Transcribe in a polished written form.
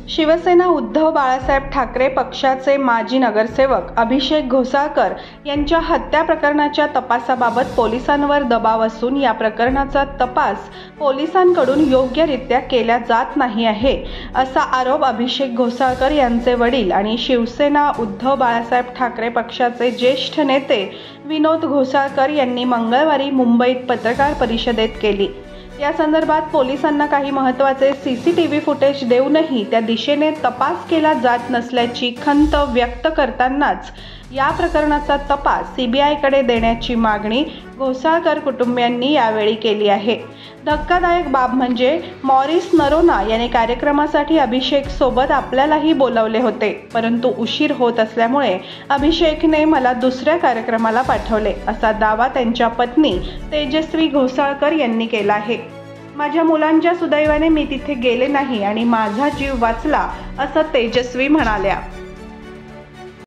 शिवसेना उद्धव बाळासाहेब ठाकरे पक्षाचे माजी नगरसेवक अभिषेक घोसाळकर यांच्या हत्या प्रकरणाच्या तपासाबाबत पोलिसांवर दबाव असून या प्रकरणाचा तपास पोलिसांकडून योग्यरित्या केला जात नाही आहे, असा आरोप अभिषेक घोसाळकर यांचे वडील आणि शिवसेना उद्धव बाळासाहेब ठाकरे पक्षाचे ज्येष्ठ नेते विनोद घोसाळकर यांनी मंगळवारी मुंबईत पत्रकार परिषदेत केली। या संदर्भात पोलिसांना काही महत्त्वाचे सीसीटीव्ही फुटेज देऊनही त्या दिशेने तपास केला जात नसल्याची खंत व्यक्त करतानाच या प्रकरणाचा तपास सीबीआयकडे देण्याची मागणी घोसाळकर कुटुंबियांनी यावेळी केली आहे। धक्कादायक बाब म्हणजे मॉरिस नरोन्हा याने कार्यक्रमासाठी अभिषेक सोबत आपल्यालाही बोलावले होते, परंतु उशीर होत असल्यामुळे अभिषेकने मला दुसऱ्या कार्यक्रमाला पाठवले, असा दावा त्यांच्या पत्नी तेजस्वी घोसाळकर यांनी केला आहे। माझ्या मुलांच्या सुदैवाने मी तिथे गेले नाही आणि माझा जीव वाचला, असं तेजस्वी म्हणाल्या।